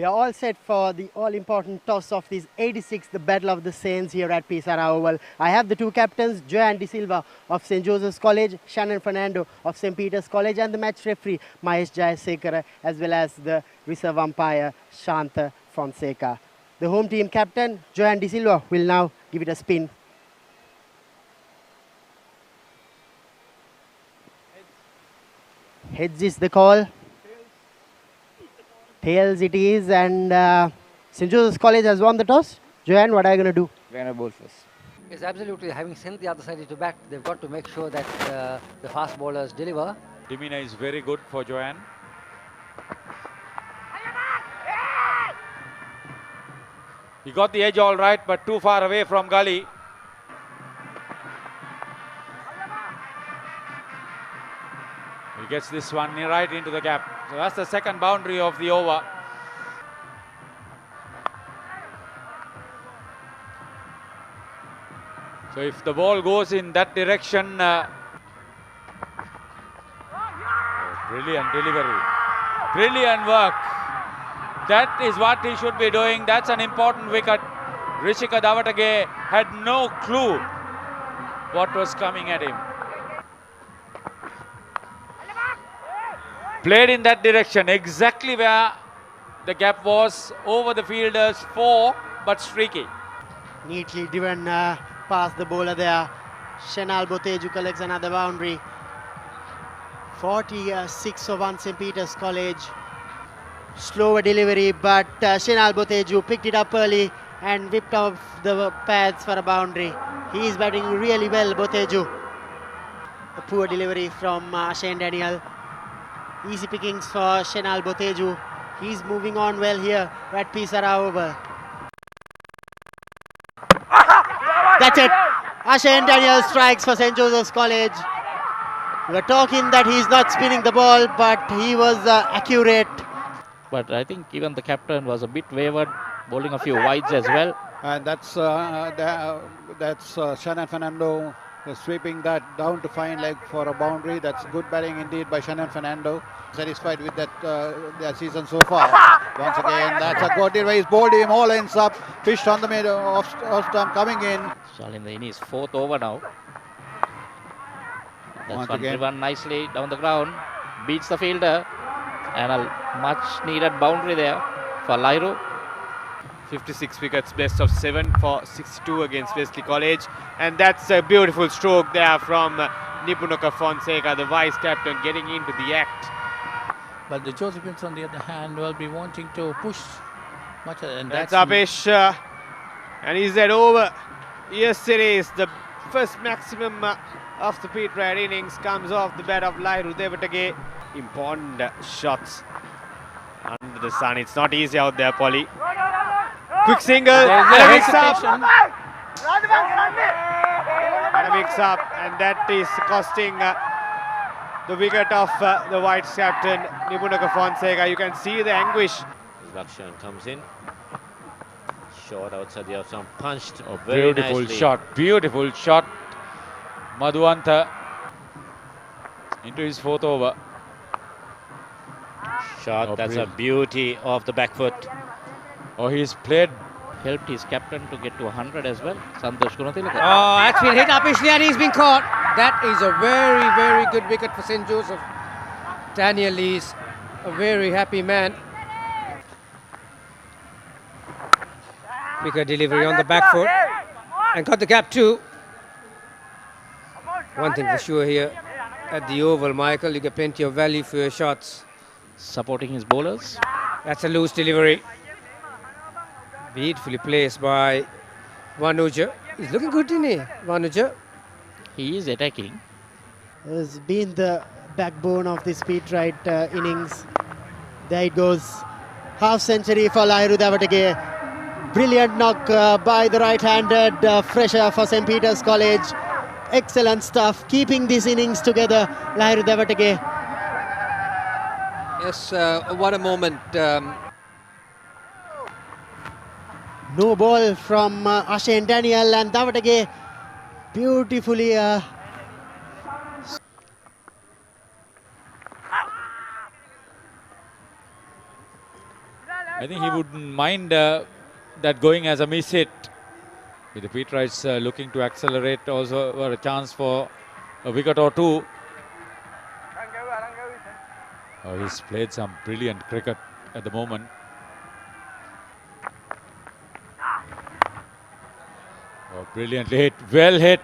We are all set for the all-important toss of this 86th, the Battle of the Saints here at P Sara Oval. I have the two captains, Joanne De Silva of St. Joseph's College, Shannon Fernando of St. Peter's College, and the match referee, Mahesh Jayasekara, as well as the reserve umpire, Shanta Fonseca. The home team captain, Joanne De Silva, will now give it a spin. Heads is the call. Tails it is, and St. Joseph's College has won the toss. Joanne, what are you going to do? We're going to bowl first. Yes, absolutely. Having sent the other side to bat, they've got to make sure that the fast bowlers deliver. Demeanour is very good for Joanne. He got the edge all right, but too far away from gully. He gets this one right into the gap. So that's the second boundary of the over. So if the ball goes in that direction, brilliant delivery, brilliant work. That is what he should be doing. That's an important wicket. Rishika Davatage had no clue what was coming at him. Played in that direction, exactly where the gap was, over the fielders, 4, but streaky. Neatly driven past the bowler there. Shenal Boteju collects another boundary. 46 for 1 St. Peter's College. Slower delivery, but Shenal Boteju picked it up early and whipped off the pads for a boundary. He is batting really well, Boteju. A poor delivery from Shane Daniel. Easy pickings for Shenal Boteju. He's moving on well here at P Sara Oval. That's it. Shane Daniel strikes for St. Joseph's College. We were talking that he's not spinning the ball, but he was accurate. But I think even the captain was a bit wavered, bowling a few wides as well. And that's Shannon Fernando sweeping that down to fine leg for a boundary. That's good batting indeed by Shannon Fernando. Satisfied with that their season so far. Once again, that's a good delivery. He's bowled him, all ends up, pitched on the middle, off stump coming in. Shalin in his 4th over now. That's Once one again. driven nicely down the ground, beats the fielder, and a much needed boundary there for Lairu. 56 wickets, best of 7 for 62 against Wesley College, and that's a beautiful stroke there from Nipunaka Fonseca, the vice captain, getting into the act. But the Josephins, on the other hand, will be wanting to push much, and That's Abish, and he said over. Yesterday is the first maximum of the P-Trade innings comes off the bat of Lairu Devatage. Important shots under the sun. It's not easy out there, Polly. Quick single, and a mix-up, and that is costing the wicket of the Whites captain, Nipunaka Fonseca. You can see the anguish. Lakshan comes in. Short outside the outside, punched Beautiful nicely. beautiful shot. Madhuanta into his 4th over. Shot, that's a beauty of the back foot. Oh, he's played. Helped his captain to get to 100 as well. Santosh Gunathilaka. Oh, that's been hit upishly and he's been caught. That is a very, very good wicket for St. Joseph. Daniel is a very happy man. Quicker delivery on the back foot and got the gap too. One thing for sure here at the Oval, Michael, you get plenty of value for your shots. Supporting his bowlers. That's a loose delivery. Beautifully placed by Vanuja. He's looking good, isn't he, Vanuja? He is attacking. Has been the backbone of the speed right innings. There it goes. Half century for Lairu Davatage. Brilliant knock by the right-handed fresher for St. Peter's College. Excellent stuff. Keeping these innings together, Lairu Davatage. Yes, what a moment. No ball from Shane Daniel, and Davatage beautifully I think he wouldn't mind that going as a miss hit. With the Petra is looking to accelerate also a chance for a wicket or two. Oh, he's played some brilliant cricket at the moment. Oh, brilliantly hit, well hit.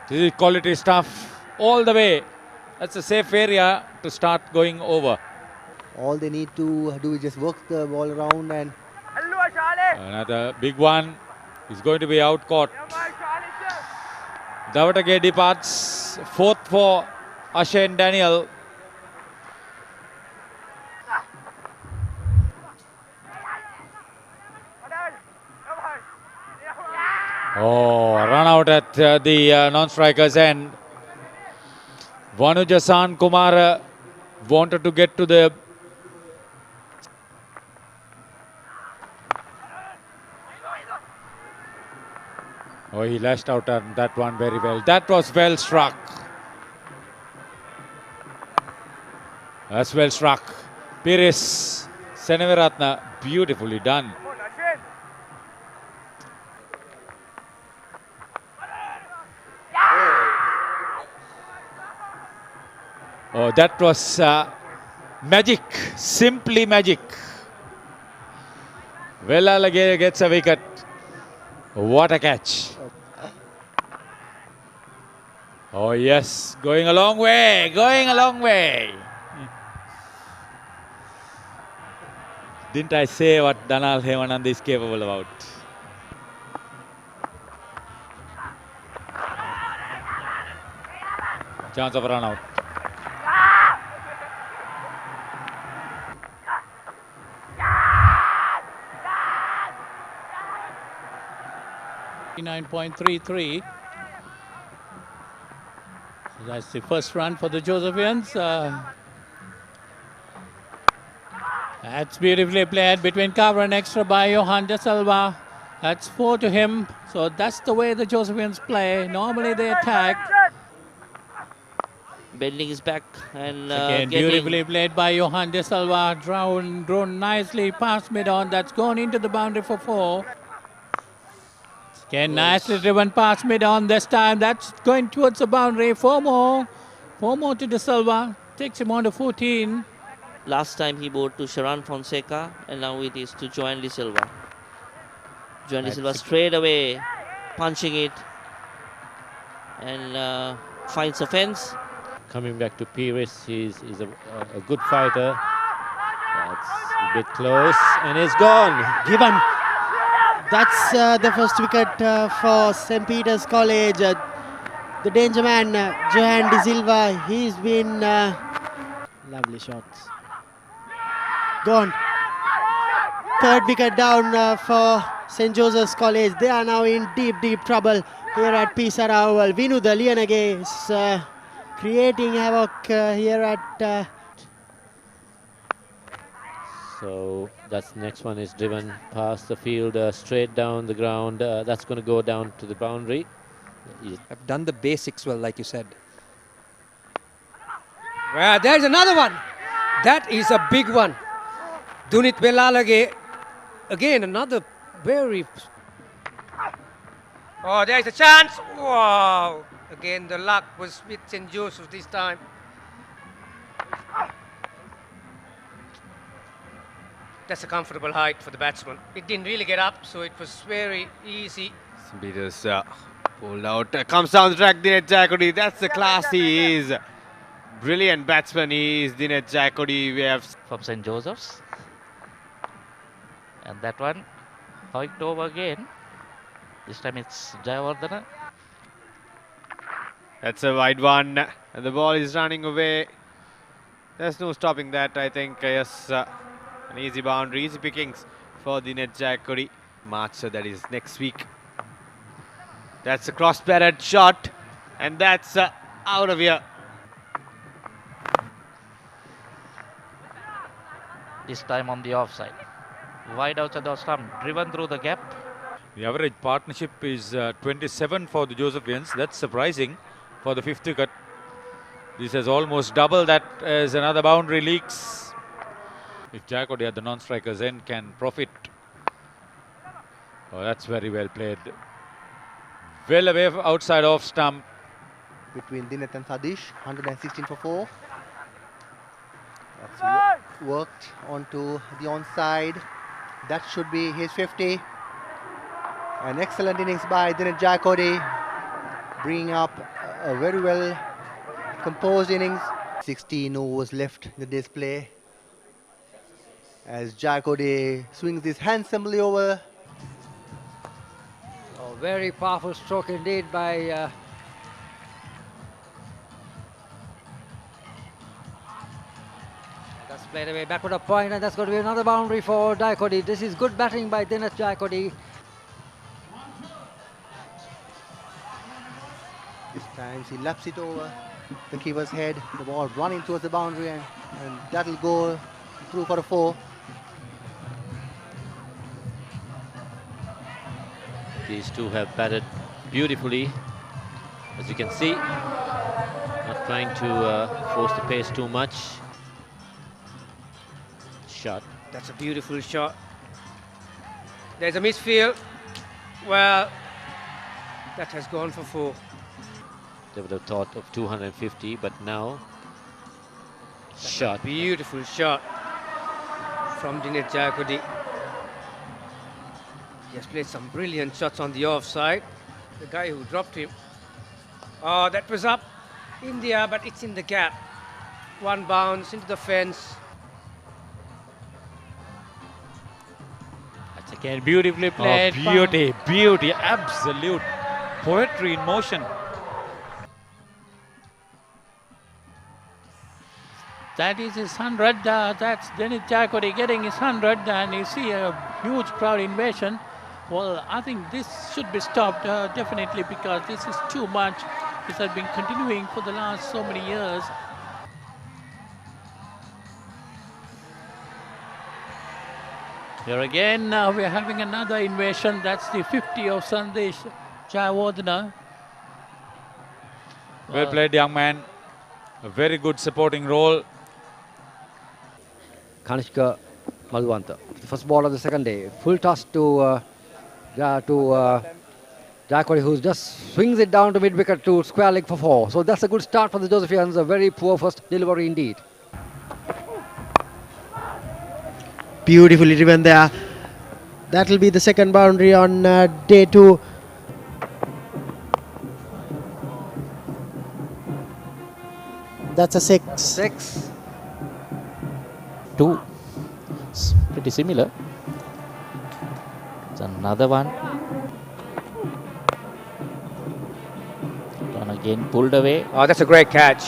This is quality stuff all the way. That's a safe area to start going over. All they need to do is just work the ball around and... Another big one is going to be out caught. Davatake departs. Fourth for Ashen Daniel. Oh, run out at the non-striker's end. Vanujasan Kumar wanted to get to the... Oh, he lashed out on that one very well. That was well struck. That's well struck. Pires Seneviratna, beautifully done. Oh, that was magic, simply magic. Velalage gets a wicket. What a catch. Oh yes, going a long way, going a long way. Didn't I say what Danal Hemanand is capable about? Chance of a run out. .33. So that's the first run for the Josephians. That's beautifully played between cover and extra by Johan De Silva. That's 4 to him. So that's the way the Josephians play. Normally they attack. Bending his back and Again, beautifully played by Johan De Silva. Drawn nicely past mid-on. That's gone into the boundary for 4. Again, nicely driven past mid-on this time. That's going towards the boundary. 4 more. 4 more to De Silva. Takes him on to 14. Last time he bowled to Sharan Fonseca, and now it is to Joan De Silva. Joan De Silva straight away punching it and finds a fence. Coming back to Pires, he's a good fighter. That's a bit close, and it's gone. Given. That's the first wicket for St. Peter's College. The danger man, Johan De Silva, he's been... lovely shots. Gone. Third wicket down for St. Joseph's College. They are now in deep, deep trouble here at P Sara Oval. Vinu the Lianage is creating havoc here at... So that's next one is driven past the field, straight down the ground. That's going to go down to the boundary. Have done the basics well, like you said. Well, there's another one. That is a big one. Dunit Velalage. Again, another very... Oh, there's a chance. Wow. Again, the luck was with St. Joseph this time. That's a comfortable height for the batsman. It didn't really get up, so it was very easy. St. Peter's pulled out. Comes down the track, Dinesh Jayakody. That's the class he is. Brilliant batsman he is, Dinesh Jayakody. We have From St. Joseph's. And that one, hoiked over again. This time it's Jayawardena. That's a wide one, and the ball is running away. There's no stopping that, I think. Yes, an easy boundary, easy pickings for the Dinesh Jayakody. March, so that is next week. That's a cross-barreled shot, and that's out of here. This time on the offside. Wide outside the stump, driven through the gap. The average partnership is 27 for the Josephians. That's surprising for the 5th wicket. This has almost doubled that as another boundary leaks. If Jayakodi at the non-striker's end can profit. Oh, that's very well played. Well away outside off stump. Between Dinat and Sadish, 116 for 4. That's worked onto the onside. That should be his 50. An excellent innings by Dinat Jayakodi, bringing up a very well composed innings. 16 overs left in the display as Jayakodi swings this handsomely over. Oh, very powerful stroke indeed by that's played away backward of point, and that's going to be another boundary for Jayakodi. This is good batting by Dinat Jayakodi. This time he laps it over the keeper's head. The ball running towards the boundary, and that'll go through for a 4. These two have batted beautifully, as you can see. Not trying to force the pace too much. Shot. That's a beautiful shot. There's a misfield. Well, that has gone for 4. They would have thought of 250, but now shot. Beautiful shot from Dinat Jayakodi. He has played some brilliant shots on the offside. The guy who dropped him. Oh, that was up in the air, but it's in the gap. One bounce into the fence. That's again beautifully played. Oh, beauty, beauty, absolute poetry in motion. That is his 100. That's Dinat Jayakodi getting his 100, and you see a huge crowd invasion. Well, I think this should be stopped definitely, because this is too much. This has been continuing for the last so many years. Here again, we're having another invasion. That's the 50 of Sandesh Jayawardena. Well played, young man. A very good supporting role. Kanishka Malwanta, the first ball of the second day. Full toss to Jayakodi, who just swings it down to mid-wicket to square leg for 4. So that's a good start for the Josephians. A very poor first delivery indeed. Beautifully driven there. That'll be the second boundary on day 2. That's a 6. 6. 2. It's pretty similar. It's another one. And again pulled away. Oh, that's a great catch.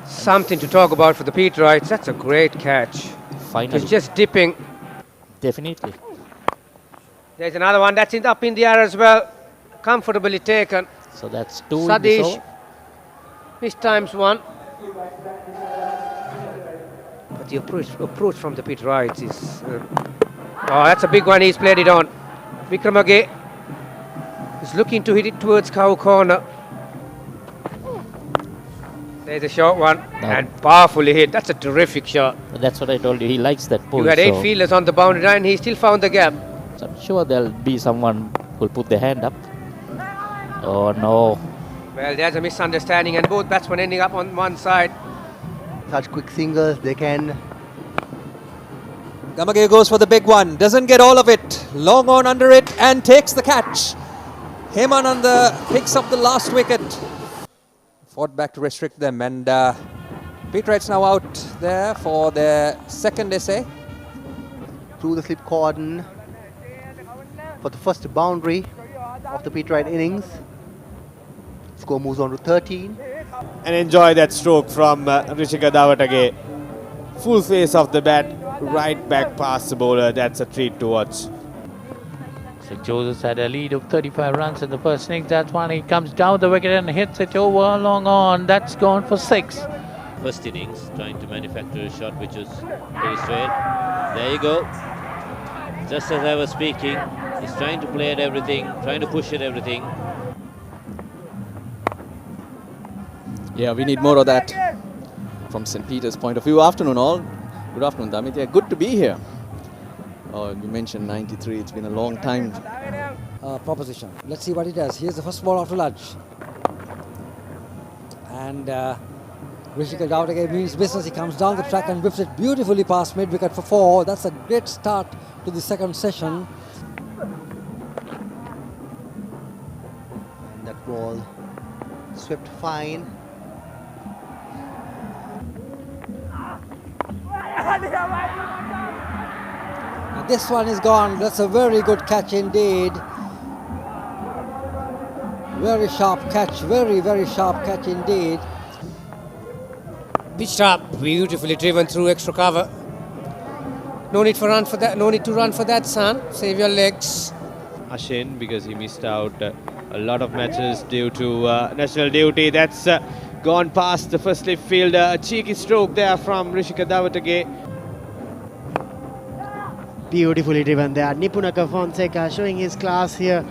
Something to talk about for the Peterites. That's a great catch. Finally. It's just dipping. Definitely. There's another one that's up in the air as well. Comfortably taken. So that's 2 in this Sadish. over. This time's 1. But the approach from the Peterites is... oh, that's a big one. He's played it on. Vikramage is looking to hit it towards cow corner. There's a short one. No. And powerfully hit. That's a terrific shot. That's what I told you. He likes that pull. You had 8 so fielders on the boundary line. He still found the gap. So I'm sure there'll be someone who'll put their hand up. Oh no. Well, there's a misunderstanding, and both batsmen ending up on one side. Such quick singles, they can. Gamage goes for the big one, doesn't get all of it, long on under it and takes the catch. Hemananda picks up the last wicket. Fought back to restrict them, and Peterites now out there for their second essay. Through the slip cordon for the first boundary of the Peterite innings. Score moves on to 13. And enjoy that stroke from Rishika Dawatage. Full face of the bat, right back past the bowler. That's a treat to watch. St. Joseph's had a lead of 35 runs in the first innings. That's one. He comes down the wicket and hits it over long on. That's gone for 6. First innings, trying to manufacture a shot which was pretty straight. There you go. Just as I was speaking, he's trying to play at everything, trying to push at everything. Yeah, we need more of that from St. Peter's point of view. Afternoon all. Good afternoon, Damit. Yeah, good to be here. Oh, you mentioned 93. It's been a long time. Proposition. Let's see what he does. Here's the first ball after lunch. And Rishika Davdage means business. He comes down the track and whips it beautifully past mid-wicket for 4. That's a great start to the second session. And that ball swept fine. And this one is gone. That's a very good catch indeed. Very sharp catch. Very, very sharp catch indeed. Pitched up, beautifully driven through extra cover. No need for run for that. No need to run for that, son. Save your legs. Ashin, because he missed out a lot of matches due to national duty. That's gone past the first slip fielder. A cheeky stroke there from Rishika Davatage. Beautifully driven there. Nipunaka Fonseca showing his class here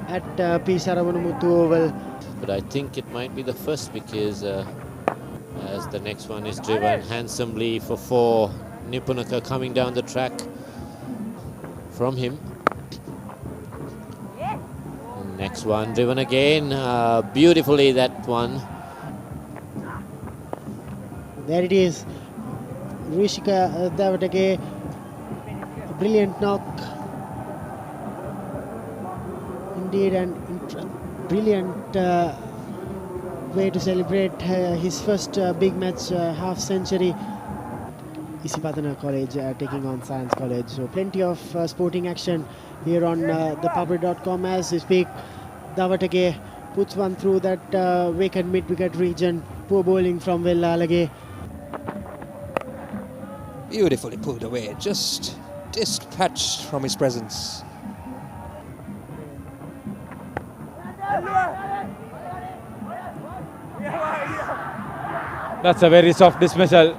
at P Sara Oval. But I think it might be the first because as the next one is driven handsomely for 4. Nipunaka coming down the track from him. Next one driven again, beautifully that one. There it is. Rishika Davatage, brilliant knock. Indeed, and brilliant way to celebrate his first big match half century. Isipatana College taking on Science College. So plenty of sporting action here on ThePapare.com as we speak. Davatage puts one through that vacant mid-wicket region. Poor bowling from Velalage. Beautifully pulled away, just dispatched from his presence. That's a very soft dismissal.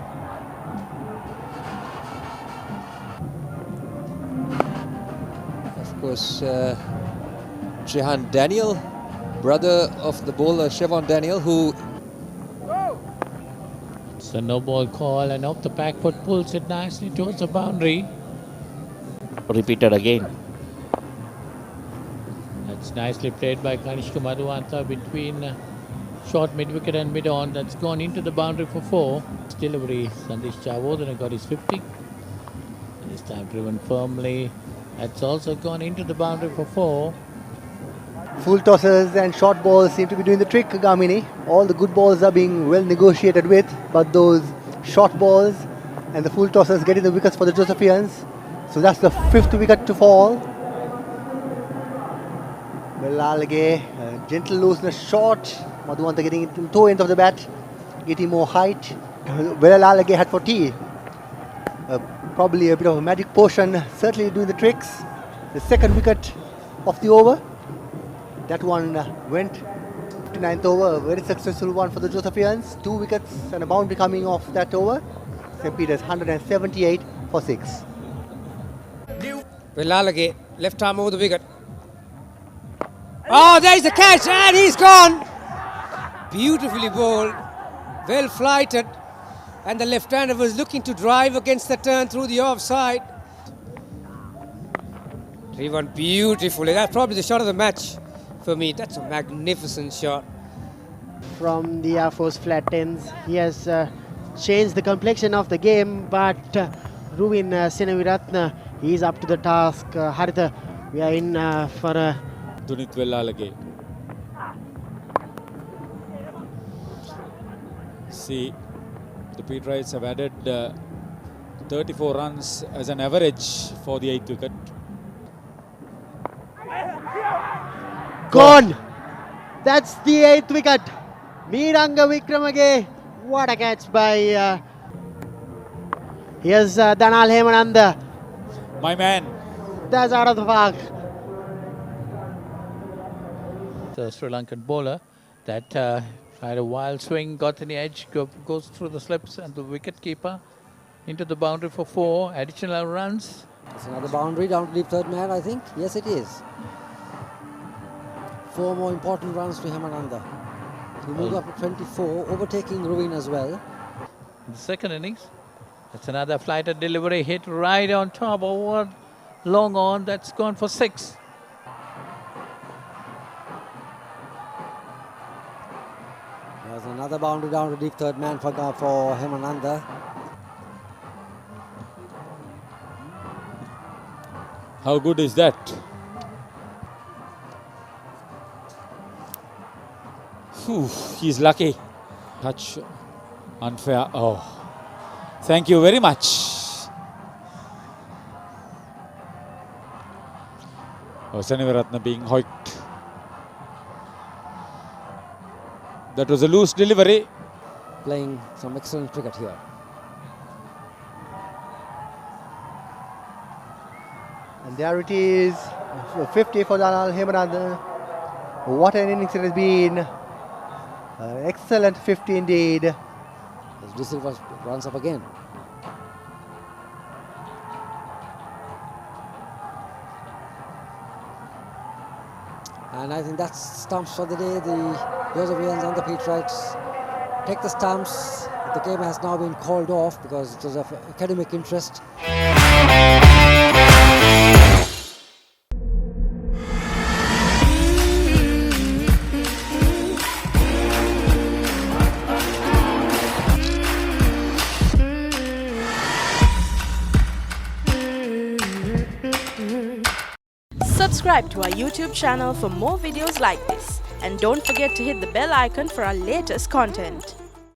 Of course, Jehan Daniel, brother of the bowler Shevon Daniel, who... It's a no ball call, and off the back foot pulls it nicely towards the boundary. Repeated again. That's nicely played by Kanishka Madhuanta between short mid-wicket and mid-on. That's gone into the boundary for 4. Delivery, Sandesh Chavodana got his 50. And this time driven firmly. That's also gone into the boundary for 4. Full tosses and short balls seem to be doing the trick, Gamini. All the good balls are being well negotiated with, but those short balls and the full tosses getting the wickets for the Josephians. So that's the 5th wicket to fall. Velalage, gentle looseness short. Madhuanta getting into the toe end of the bat, getting more height. Velalage had for tea. Probably a bit of a magic potion, certainly doing the tricks. The 2nd wicket of the over. That one went 59th over, a very successful one for the Josephians. 2 wickets and a boundary coming off that over. St. Peter's 178 for 6. Velalage, left arm over the wicket. Oh, there is the catch, and he's gone. Beautifully bowled, well flighted, and the left-hander was looking to drive against the turn through the offside. Driven beautifully. That's probably the shot of the match for me. That's a magnificent shot. From the Air Force flat ends, he has changed the complexion of the game, but Ruvin Senaviratna, he is up to the task. Haritha, we are in for a Dunit Velalage. See, the Pete Rights have added 34 runs as an average for the 8th wicket. Gone! That's the 8th wicket. Meeranga Wickremage. What a catch by... here's Danal Hemananda. My man. That's out of the park. The Sri Lankan bowler that tried a wild swing, got in the edge, goes through the slips, and the wicket keeper into the boundary for 4 additional runs. It's another boundary down to the 3rd man, I think. Yes, it is. 4 more important runs to Hemananda. He moved up to 24, overtaking Ruvin as well. In the 2nd innings, That's another flighted delivery hit right on top over long on. That's gone for 6. There's another boundary down to deep third man for Hemananda. How good is that? Whew, he's lucky. Touch unfair. Oh, thank you very much. Oh, Sanivaratna being hoiked. That was a loose delivery. Playing some excellent cricket here. And there it is, 50 for Donald Hemananda. What an innings it has been. An excellent 50 indeed. As De Silva runs up again. And I think that's stumps for the day. The Josephines and the Petrites take the stumps. The game has now been called off because it was of academic interest. Subscribe to our YouTube channel for more videos like this, and don't forget to hit the bell icon for our latest content.